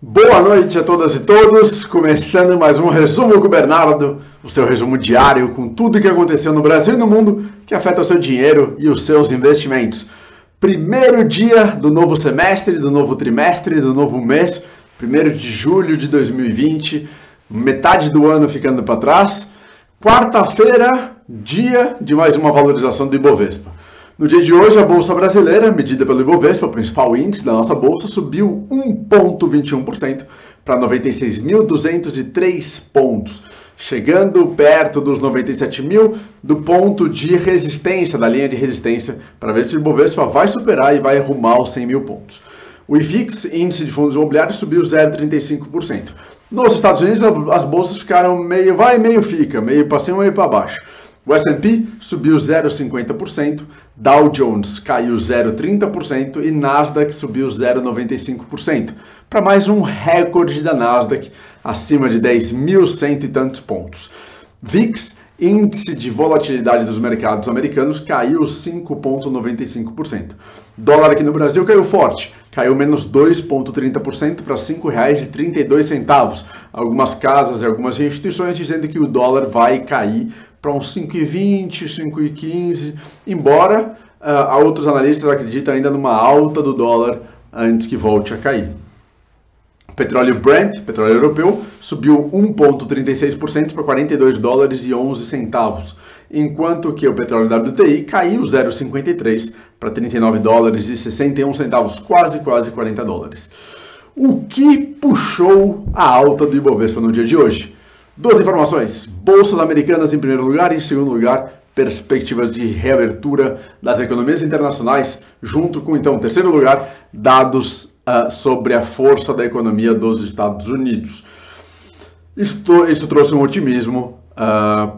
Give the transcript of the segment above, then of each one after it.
Boa noite a todas e todos, começando mais um Resumo com o Bernardo, o seu resumo diário com tudo o que aconteceu no Brasil e no mundo que afeta o seu dinheiro e os seus investimentos. Primeiro dia do novo semestre, do novo trimestre, do novo mês, 1º de julho de 2020, metade do ano ficando para trás. Quarta-feira, dia de mais uma valorização do Ibovespa. No dia de hoje, a Bolsa Brasileira, medida pelo Ibovespa, o principal índice da nossa Bolsa, subiu 1,21% para 96.203 pontos, chegando perto dos 97 mil do ponto de resistência, da linha de resistência, para ver se o Ibovespa vai superar e vai arrumar os 100 mil pontos. O IFIX, índice de fundos imobiliários, subiu 0,35%. Nos Estados Unidos, as bolsas ficaram meio vai, meio fica, meio para cima, meio para baixo. O S&P subiu 0,50%, Dow Jones caiu 0,30% e Nasdaq subiu 0,95%, para mais um recorde da Nasdaq, acima de 10.100 e tantos pontos. VIX, índice de volatilidade dos mercados americanos, caiu 5,95%. Dólar aqui no Brasil caiu forte, caiu menos 2,30% para R$ 5,32. Algumas casas e algumas instituições dizendo que o dólar vai cair para uns 5,20, 5,15, embora outros analistas acreditam ainda numa alta do dólar antes que volte a cair. O petróleo Brent, petróleo europeu, subiu 1,36% para $42,11, enquanto que o petróleo WTI caiu 0,53 para $39,61, quase $40. O que puxou a alta do Ibovespa no dia de hoje? Duas informações: bolsas americanas em primeiro lugar e em segundo lugar, perspectivas de reabertura das economias internacionais, junto com, então, em terceiro lugar, dados sobre a força da economia dos Estados Unidos. Isso trouxe um otimismo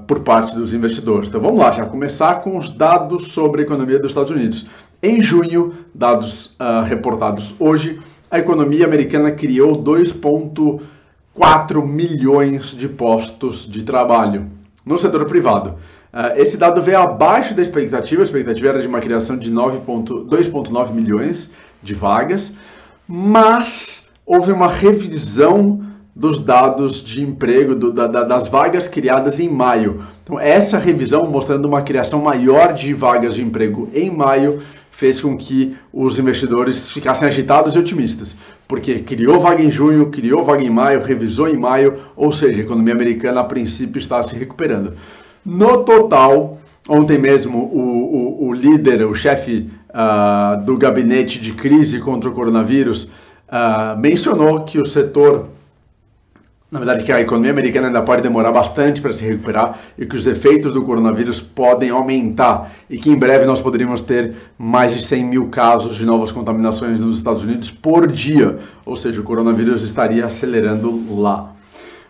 por parte dos investidores. Então vamos lá, já começar com os dados sobre a economia dos Estados Unidos. Em junho, dados reportados hoje, a economia americana criou 2,4 milhões de postos de trabalho no setor privado. Esse dado veio abaixo da expectativa. A expectativa era de uma criação de 2,9 milhões de vagas, mas houve uma revisão dos dados de emprego, das vagas criadas em maio. Então, essa revisão, mostrando uma criação maior de vagas de emprego em maio, fez com que os investidores ficassem agitados e otimistas, porque criou vaga em junho, criou vaga em maio, revisou em maio, ou seja, a economia americana a princípio está se recuperando. No total, ontem mesmo o líder, o chefe do gabinete de crise contra o coronavírus mencionou que o setor, na verdade, que a economia americana ainda pode demorar bastante para se recuperar e que os efeitos do coronavírus podem aumentar e que em breve nós poderíamos ter mais de 100 mil casos de novas contaminações nos Estados Unidos por dia, ou seja, o coronavírus estaria acelerando lá.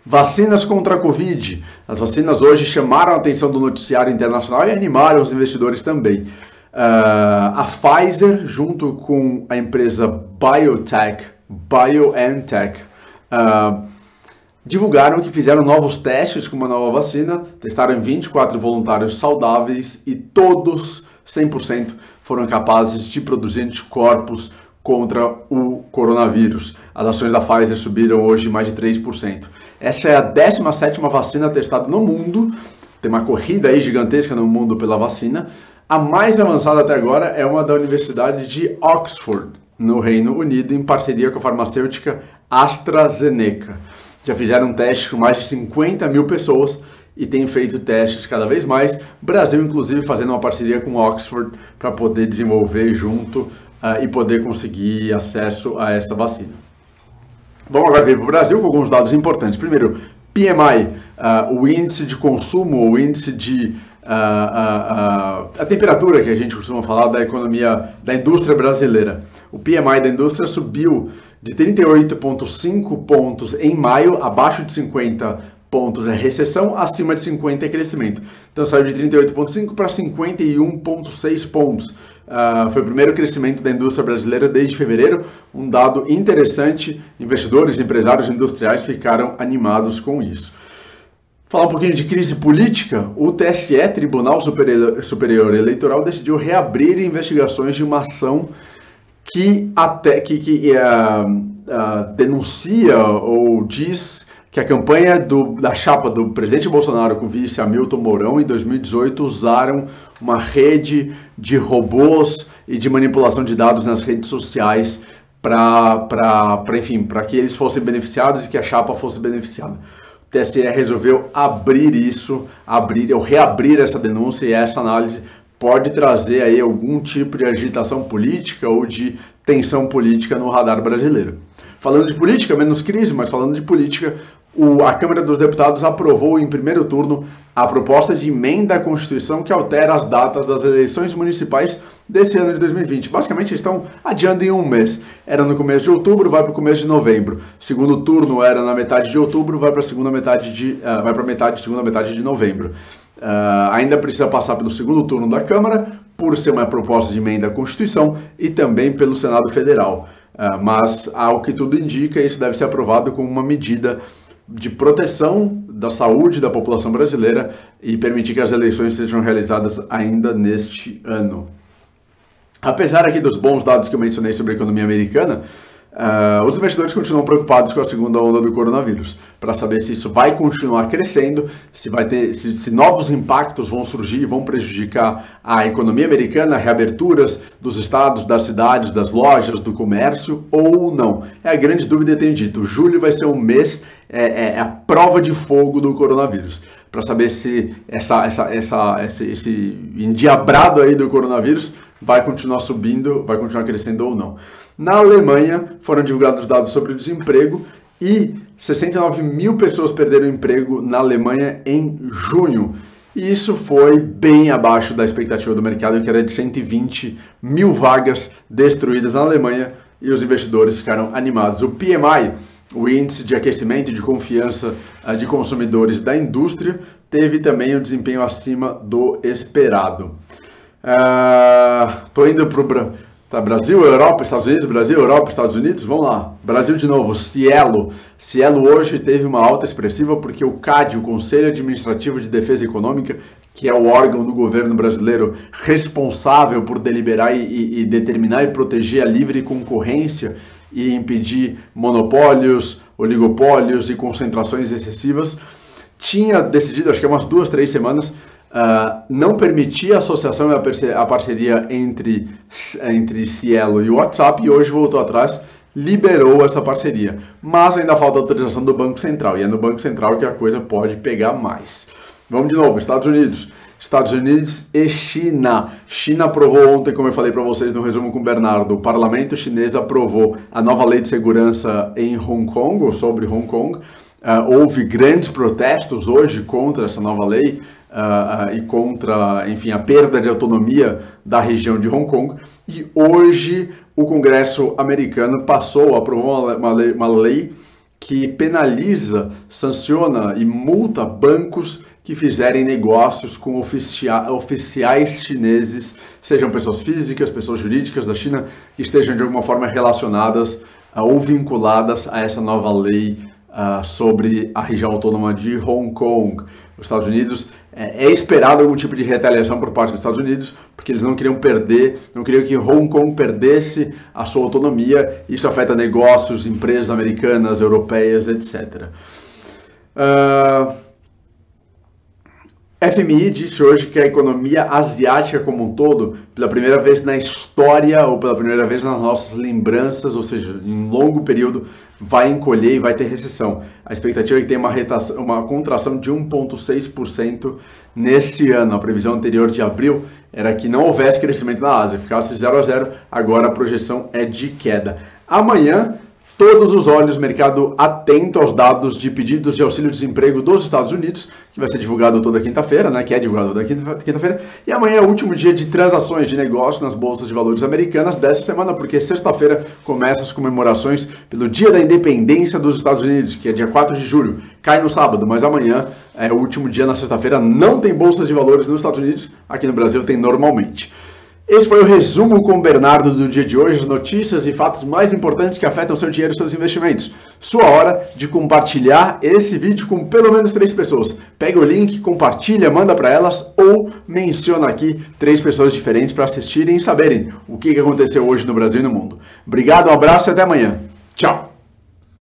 Vacinas contra a Covid. As vacinas hoje chamaram a atenção do noticiário internacional e animaram os investidores também. A Pfizer, junto com a empresa BioNTech, divulgaram que fizeram novos testes com uma nova vacina, testaram em 24 voluntários saudáveis e todos, 100%, foram capazes de produzir anticorpos contra o coronavírus. As ações da Pfizer subiram hoje mais de 3%. Essa é a 17ª vacina testada no mundo, tem uma corrida aí gigantesca no mundo pela vacina. A mais avançada até agora é uma da Universidade de Oxford, no Reino Unido, em parceria com a farmacêutica AstraZeneca. Já fizeram testes com mais de 50 mil pessoas e têm feito testes cada vez mais. Brasil, inclusive, fazendo uma parceria com Oxford para poder desenvolver junto e poder conseguir acesso a essa vacina. Vamos agora vir para o Brasil com alguns dados importantes. Primeiro, PMI, o índice de consumo, o índice de a temperatura que a gente costuma falar da economia, da indústria brasileira. O PMI da indústria subiu de 38,5 pontos em maio, abaixo de 50 pontos é recessão, acima de 50 é crescimento. Então saiu de 38,5 para 51,6 pontos. Foi o primeiro crescimento da indústria brasileira desde fevereiro, um dado interessante. Investidores, empresários industriais ficaram animados com isso. Falar um pouquinho de crise política, o TSE, Tribunal Superior Eleitoral, decidiu reabrir investigações de uma ação que denuncia ou diz que a campanha da chapa do presidente Bolsonaro com o vice Hamilton Mourão em 2018 usaram uma rede de robôs e de manipulação de dados nas redes sociais para que eles fossem beneficiados e que a chapa fosse beneficiada. O TSE resolveu reabrir essa denúncia, e essa análise pode trazer aí algum tipo de agitação política ou de tensão política no radar brasileiro. Falando de política, menos crise, mas falando de política, a Câmara dos Deputados aprovou em primeiro turno a proposta de emenda à Constituição que altera as datas das eleições municipais desse ano de 2020. Basicamente, estão adiando em um mês. Era no começo de outubro, vai para o começo de novembro. Segundo turno era na metade de outubro, vai para a segunda metade segunda metade de novembro. Ainda precisa passar pelo segundo turno da Câmara, por ser uma proposta de emenda à Constituição, e também pelo Senado Federal. Mas, ao que tudo indica, isso deve ser aprovado como uma medida de proteção da saúde da população brasileira e permitir que as eleições sejam realizadas ainda neste ano. Apesar aqui dos bons dados que eu mencionei sobre a economia americana, os investidores continuam preocupados com a segunda onda do coronavírus, para saber se isso vai continuar crescendo, se novos impactos vão surgir e vão prejudicar a economia americana, reaberturas dos estados, das cidades, das lojas, do comércio ou não. É a grande dúvida, eu tenho dito. Julho vai ser um mês, a prova de fogo do coronavírus, para saber se esse endiabrado aí do coronavírus vai continuar subindo, vai continuar crescendo ou não. Na Alemanha, foram divulgados dados sobre o desemprego e 69 mil pessoas perderam emprego na Alemanha em junho. E isso foi bem abaixo da expectativa do mercado, que era de 120 mil vagas destruídas na Alemanha, e os investidores ficaram animados. O PMI, o índice de aquecimento e de confiança de consumidores da indústria, teve também um desempenho acima do esperado. Tô indo para Brasil, Europa, Estados Unidos, Brasil, Europa, Estados Unidos, vamos lá. Brasil de novo, Cielo hoje teve uma alta expressiva porque o CAD, o Conselho Administrativo de Defesa Econômica, que é o órgão do governo brasileiro responsável por deliberar e determinar e proteger a livre concorrência e impedir monopólios, oligopólios e concentrações excessivas, tinha decidido, acho que há umas 2, 3 semanas, não permitia a associação e a parceria entre Cielo e o WhatsApp, e hoje voltou atrás, liberou essa parceria. Mas ainda falta a autorização do Banco Central, e é no Banco Central que a coisa pode pegar mais. Vamos de novo, Estados Unidos e China. China aprovou ontem, como eu falei para vocês no resumo com o Bernardo, o parlamento chinês aprovou a nova lei de segurança em Hong Kong, ou sobre Hong Kong. Houve grandes protestos hoje contra essa nova lei e contra, enfim, a perda de autonomia da região de Hong Kong. E hoje o Congresso americano aprovou uma lei que penaliza, sanciona e multa bancos que fizerem negócios com oficiais chineses, sejam pessoas físicas, pessoas jurídicas da China, que estejam de alguma forma relacionadas ou vinculadas a essa nova lei sobre a região autônoma de Hong Kong. Os Estados Unidos, é esperado algum tipo de retaliação por parte dos Estados Unidos, porque eles não queriam que Hong Kong perdesse a sua autonomia. Isso afeta negócios, empresas americanas, europeias, etc. FMI disse hoje que a economia asiática como um todo, pela primeira vez na história ou pela primeira vez nas nossas lembranças, ou seja, em longo período, vai encolher e vai ter recessão. A expectativa é que tenha uma contração de 1,6% nesse ano. A previsão anterior de abril era que não houvesse crescimento na Ásia, ficasse 0 a 0, agora a projeção é de queda. Amanhã, todos os olhos, mercado atento aos dados de pedidos de auxílio-desemprego dos Estados Unidos, que vai ser divulgado toda quinta-feira, né? Que é divulgado toda quinta-feira. E amanhã é o último dia de transações de negócio nas bolsas de valores americanas dessa semana, porque sexta-feira começam as comemorações pelo Dia da Independência dos Estados Unidos, que é dia 4 de julho. Cai no sábado, mas amanhã é o último dia, na sexta-feira. Não tem bolsas de valores nos Estados Unidos, aqui no Brasil tem normalmente. Esse foi o resumo com o Bernardo do dia de hoje, as notícias e fatos mais importantes que afetam seu dinheiro e seus investimentos. Sua hora de compartilhar esse vídeo com pelo menos 3 pessoas. Pega o link, compartilha, manda para elas ou menciona aqui 3 pessoas diferentes para assistirem e saberem o que aconteceu hoje no Brasil e no mundo. Obrigado, um abraço e até amanhã. Tchau!